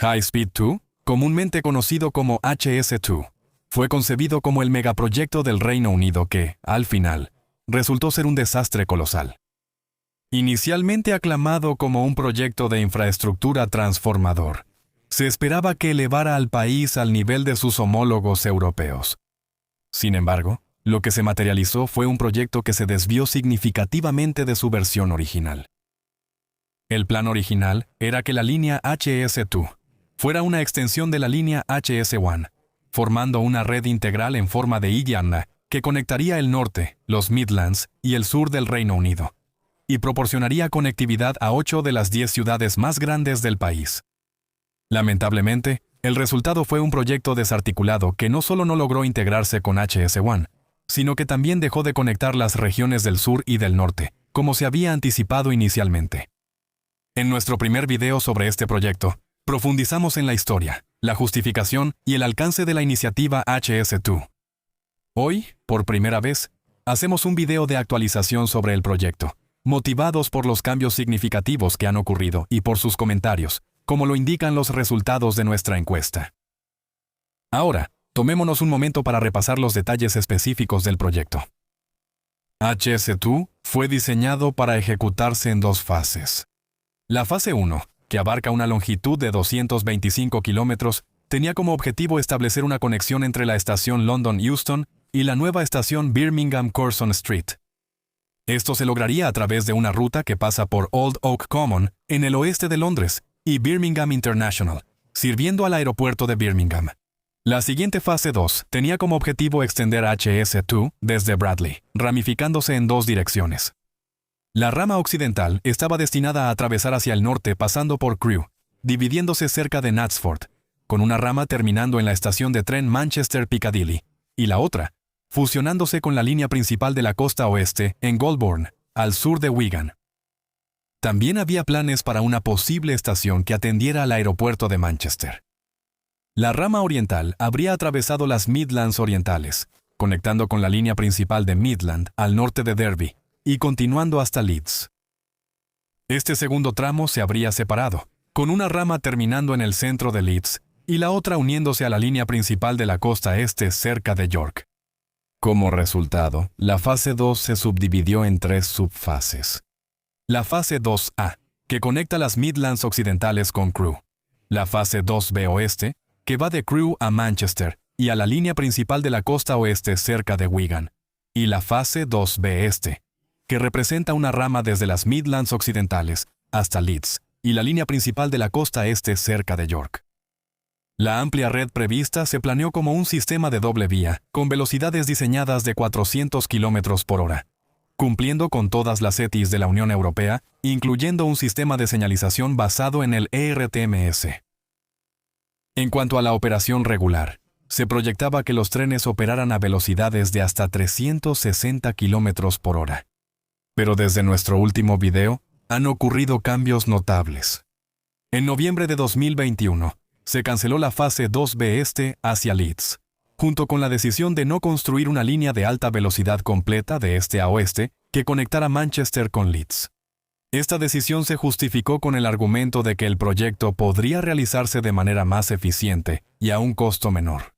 High Speed 2, comúnmente conocido como HS2, fue concebido como el megaproyecto del Reino Unido que, al final, resultó ser un desastre colosal. Inicialmente aclamado como un proyecto de infraestructura transformador, se esperaba que elevara al país al nivel de sus homólogos europeos. Sin embargo, lo que se materializó fue un proyecto que se desvió significativamente de su versión original. El plan original era que la línea HS2 fuera una extensión de la línea HS1, formando una red integral en forma de Y que conectaría el norte, los Midlands y el sur del Reino Unido, y proporcionaría conectividad a 8 de las 10 ciudades más grandes del país. Lamentablemente, el resultado fue un proyecto desarticulado que no solo no logró integrarse con HS1, sino que también dejó de conectar las regiones del sur y del norte, como se había anticipado inicialmente. En nuestro primer video sobre este proyecto, profundizamos en la historia, la justificación y el alcance de la iniciativa HS2. Hoy, por primera vez, hacemos un video de actualización sobre el proyecto, motivados por los cambios significativos que han ocurrido y por sus comentarios, como lo indican los resultados de nuestra encuesta. Ahora, tomémonos un momento para repasar los detalles específicos del proyecto. HS2 fue diseñado para ejecutarse en 2 fases. La fase 1, que abarca una longitud de 225 kilómetros, tenía como objetivo establecer una conexión entre la estación London Euston y la nueva estación Birmingham Curzon Street. Esto se lograría a través de una ruta que pasa por Old Oak Common, en el oeste de Londres, y Birmingham International, sirviendo al aeropuerto de Birmingham. La siguiente fase 2 tenía como objetivo extender HS2 desde Bradley, ramificándose en 2 direcciones. La rama occidental estaba destinada a atravesar hacia el norte pasando por Crewe, dividiéndose cerca de Knaresford, con una rama terminando en la estación de tren Manchester Piccadilly, y la otra, fusionándose con la línea principal de la costa oeste en Goulburn, al sur de Wigan. También había planes para una posible estación que atendiera al aeropuerto de Manchester. La rama oriental habría atravesado las Midlands orientales, conectando con la línea principal de Midland al norte de Derby y continuando hasta Leeds. Este segundo tramo se habría separado, con una rama terminando en el centro de Leeds y la otra uniéndose a la línea principal de la costa este cerca de York. Como resultado, la fase 2 se subdividió en 3 subfases. La fase 2A, que conecta las Midlands occidentales con Crewe. La fase 2B oeste, que va de Crewe a Manchester y a la línea principal de la costa oeste cerca de Wigan. Y la fase 2B este, que representa una rama desde las Midlands occidentales hasta Leeds y la línea principal de la costa este cerca de York. La amplia red prevista se planeó como un sistema de doble vía, con velocidades diseñadas de 400 km por hora, cumpliendo con todas las ETIs de la Unión Europea, incluyendo un sistema de señalización basado en el ERTMS. En cuanto a la operación regular, se proyectaba que los trenes operaran a velocidades de hasta 360 km por hora. Pero desde nuestro último video, han ocurrido cambios notables. En noviembre de 2021, se canceló la fase 2B este hacia Leeds, junto con la decisión de no construir una línea de alta velocidad completa de este a oeste que conectara Manchester con Leeds. Esta decisión se justificó con el argumento de que el proyecto podría realizarse de manera más eficiente y a un costo menor.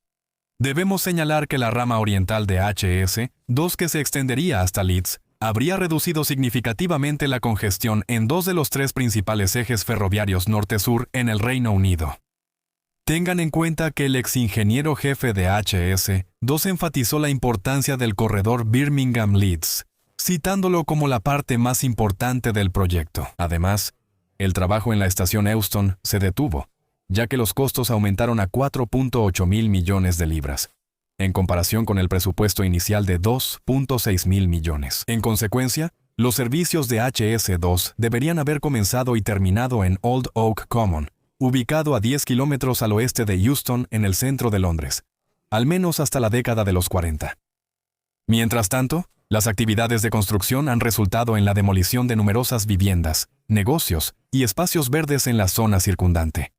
Debemos señalar que la rama oriental de HS2 que se extendería hasta Leeds habría reducido significativamente la congestión en 2 de los 3 principales ejes ferroviarios norte-sur en el Reino Unido. Tengan en cuenta que el exingeniero jefe de HS2 enfatizó la importancia del corredor Birmingham-Leeds, citándolo como la parte más importante del proyecto. Además, el trabajo en la estación Euston se detuvo, ya que los costos aumentaron a 4.8 mil millones de libras, en comparación con el presupuesto inicial de 2.6 mil millones. En consecuencia, los servicios de HS2 deberían haber comenzado y terminado en Old Oak Common, ubicado a 10 kilómetros al oeste de Euston en el centro de Londres, al menos hasta la década de los 40. Mientras tanto, las actividades de construcción han resultado en la demolición de numerosas viviendas, negocios y espacios verdes en la zona circundante.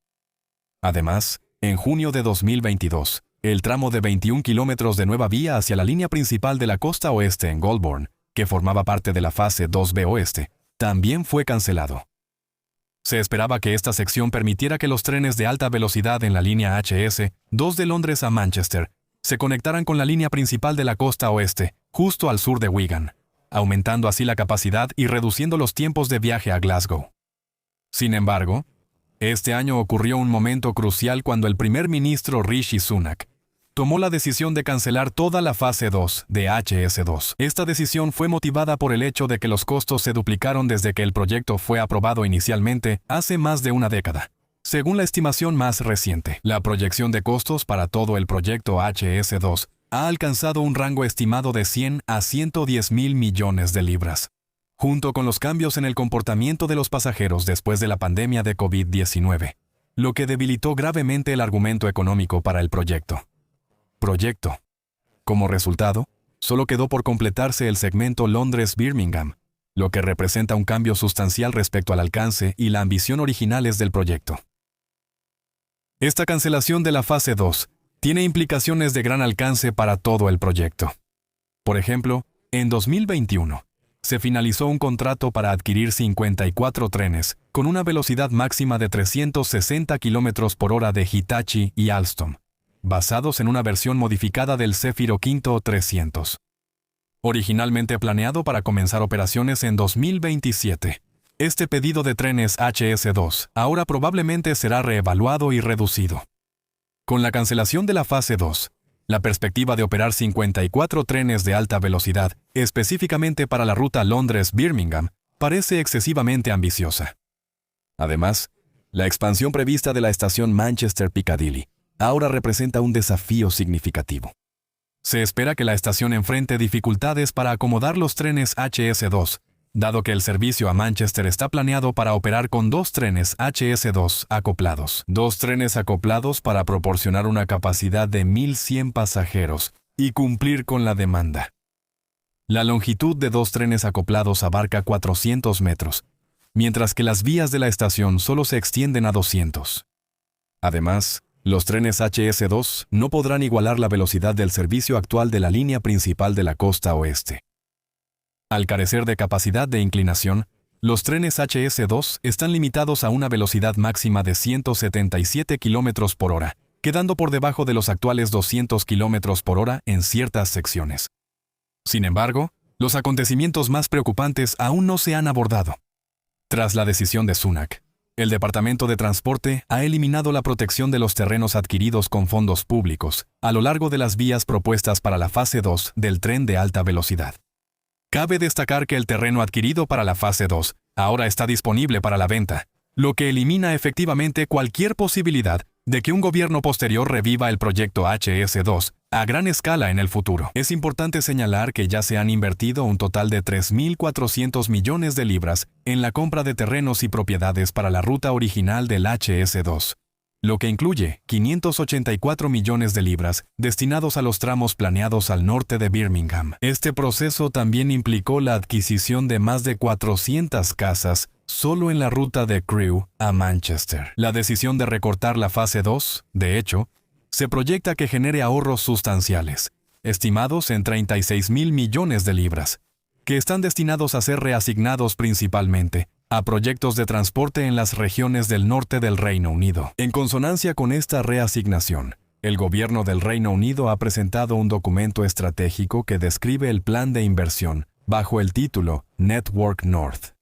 Además, en junio de 2022, el tramo de 21 kilómetros de nueva vía hacia la línea principal de la costa oeste en Goulburn, que formaba parte de la fase 2B oeste, también fue cancelado. Se esperaba que esta sección permitiera que los trenes de alta velocidad en la línea HS2 de Londres a Manchester se conectaran con la línea principal de la costa oeste, justo al sur de Wigan, aumentando así la capacidad y reduciendo los tiempos de viaje a Glasgow. Sin embargo, este año ocurrió un momento crucial cuando el primer ministro Rishi Sunak tomó la decisión de cancelar toda la fase 2 de HS2. Esta decisión fue motivada por el hecho de que los costos se duplicaron desde que el proyecto fue aprobado inicialmente hace más de una década. Según la estimación más reciente, la proyección de costos para todo el proyecto HS2 ha alcanzado un rango estimado de 100 a 110 mil millones de libras. Junto con los cambios en el comportamiento de los pasajeros después de la pandemia de COVID-19, lo que debilitó gravemente el argumento económico para el proyecto. Como resultado, solo quedó por completarse el segmento Londres-Birmingham, lo que representa un cambio sustancial respecto al alcance y la ambición originales del proyecto. Esta cancelación de la fase 2 tiene implicaciones de gran alcance para todo el proyecto. Por ejemplo, en 2021, se finalizó un contrato para adquirir 54 trenes con una velocidad máxima de 360 km por hora de Hitachi y Alstom, basados en una versión modificada del Zefiro V 300. Originalmente planeado para comenzar operaciones en 2027, este pedido de trenes HS2 ahora probablemente será reevaluado y reducido. Con la cancelación de la fase 2, la perspectiva de operar 54 trenes de alta velocidad, específicamente para la ruta Londres-Birmingham, parece excesivamente ambiciosa. Además, la expansión prevista de la estación Manchester-Piccadilly ahora representa un desafío significativo. Se espera que la estación enfrente dificultades para acomodar los trenes HS2, dado que el servicio a Manchester está planeado para operar con 2 trenes HS2 acoplados. 2 trenes acoplados para proporcionar una capacidad de 1.100 pasajeros y cumplir con la demanda. La longitud de 2 trenes acoplados abarca 400 metros, mientras que las vías de la estación solo se extienden a 200. Además, los trenes HS2 no podrán igualar la velocidad del servicio actual de la línea principal de la costa oeste. Al carecer de capacidad de inclinación, los trenes HS2 están limitados a una velocidad máxima de 177 km por hora, quedando por debajo de los actuales 200 km por hora en ciertas secciones. Sin embargo, los acontecimientos más preocupantes aún no se han abordado. Tras la decisión de Sunak, el Departamento de Transporte ha eliminado la protección de los terrenos adquiridos con fondos públicos a lo largo de las vías propuestas para la fase 2 del tren de alta velocidad. Cabe destacar que el terreno adquirido para la fase 2 ahora está disponible para la venta, lo que elimina efectivamente cualquier posibilidad de que un gobierno posterior reviva el proyecto HS2 a gran escala en el futuro. Es importante señalar que ya se han invertido un total de 3.400 millones de libras en la compra de terrenos y propiedades para la ruta original del HS2, lo que incluye 584 millones de libras destinados a los tramos planeados al norte de Birmingham. Este proceso también implicó la adquisición de más de 400 casas solo en la ruta de Crewe a Manchester. La decisión de recortar la fase 2, de hecho, se proyecta que genere ahorros sustanciales, estimados en 36.000 millones de libras, que están destinados a ser reasignados principalmente a proyectos de transporte en las regiones del norte del Reino Unido. En consonancia con esta reasignación, el gobierno del Reino Unido ha presentado un documento estratégico que describe el plan de inversión bajo el título Network North.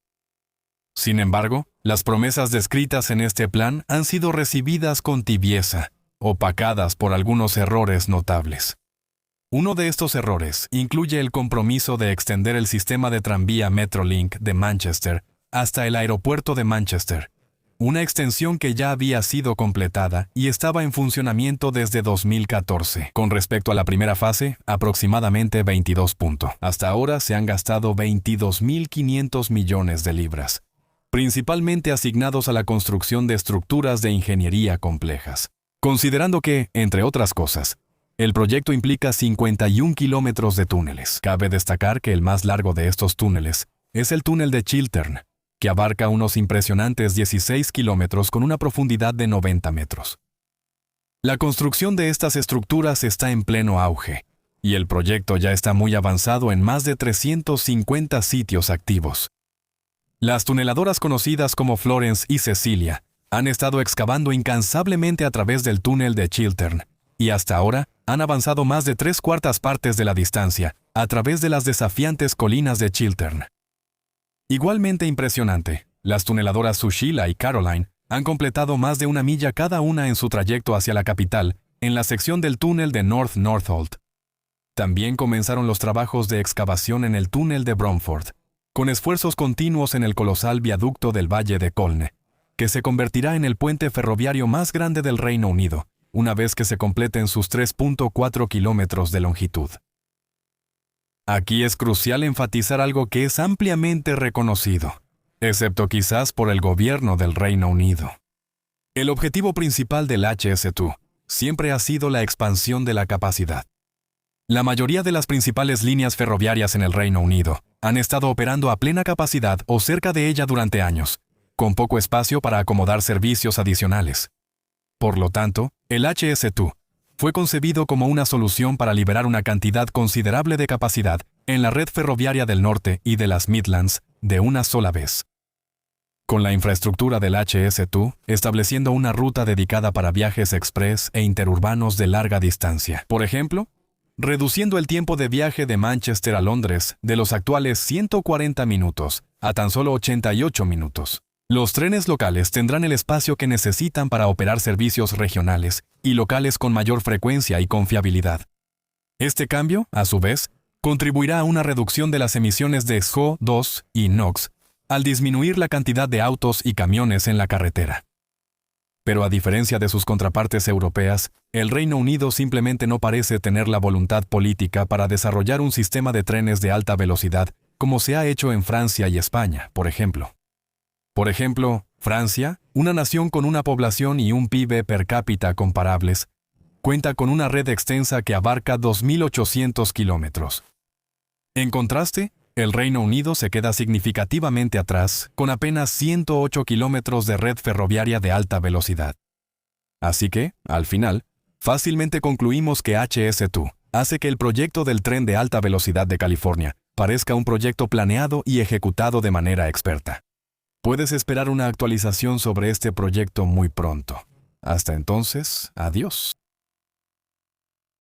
Sin embargo, las promesas descritas en este plan han sido recibidas con tibieza, opacadas por algunos errores notables. Uno de estos errores incluye el compromiso de extender el sistema de tranvía Metrolink de Manchester hasta el aeropuerto de Manchester, una extensión que ya había sido completada y estaba en funcionamiento desde 2014. Con respecto a la primera fase, aproximadamente 22 puntos. Hasta ahora se han gastado 22.500 millones de libras, principalmente asignados a la construcción de estructuras de ingeniería complejas. Considerando que, entre otras cosas, el proyecto implica 51 kilómetros de túneles. Cabe destacar que el más largo de estos túneles es el túnel de Chiltern, que abarca unos impresionantes 16 kilómetros con una profundidad de 90 metros. La construcción de estas estructuras está en pleno auge, y el proyecto ya está muy avanzado en más de 350 sitios activos. Las tuneladoras conocidas como Florence y Cecilia han estado excavando incansablemente a través del túnel de Chiltern, y hasta ahora han avanzado más de 3/4 partes de la distancia a través de las desafiantes colinas de Chiltern. Igualmente impresionante, las tuneladoras Sushila y Caroline han completado más de 1 milla cada una en su trayecto hacia la capital, en la sección del túnel de North Northolt. También comenzaron los trabajos de excavación en el túnel de Bromford, con esfuerzos continuos en el colosal viaducto del Valle de Colne, que se convertirá en el puente ferroviario más grande del Reino Unido, una vez que se completen sus 3.4 kilómetros de longitud. Aquí es crucial enfatizar algo que es ampliamente reconocido, excepto quizás por el gobierno del Reino Unido. El objetivo principal del HS2 siempre ha sido la expansión de la capacidad. La mayoría de las principales líneas ferroviarias en el Reino Unido han estado operando a plena capacidad o cerca de ella durante años, con poco espacio para acomodar servicios adicionales. Por lo tanto, el HS2 fue concebido como una solución para liberar una cantidad considerable de capacidad en la red ferroviaria del norte y de las Midlands de una sola vez. Con la infraestructura del HS2, estableciendo una ruta dedicada para viajes express e interurbanos de larga distancia. Por ejemplo, reduciendo el tiempo de viaje de Manchester a Londres de los actuales 140 minutos a tan solo 88 minutos. Los trenes locales tendrán el espacio que necesitan para operar servicios regionales y locales con mayor frecuencia y confiabilidad. Este cambio, a su vez, contribuirá a una reducción de las emisiones de CO2 y NOx al disminuir la cantidad de autos y camiones en la carretera. Pero a diferencia de sus contrapartes europeas, el Reino Unido simplemente no parece tener la voluntad política para desarrollar un sistema de trenes de alta velocidad como se ha hecho en Francia y España, por ejemplo. Francia, una nación con una población y un PIB per cápita comparables, cuenta con una red extensa que abarca 2.800 kilómetros. En contraste, el Reino Unido se queda significativamente atrás, con apenas 108 kilómetros de red ferroviaria de alta velocidad. Así que, al final, fácilmente concluimos que HS2 hace que el proyecto del tren de alta velocidad de California parezca un proyecto planeado y ejecutado de manera experta. Puedes esperar una actualización sobre este proyecto muy pronto. Hasta entonces, adiós.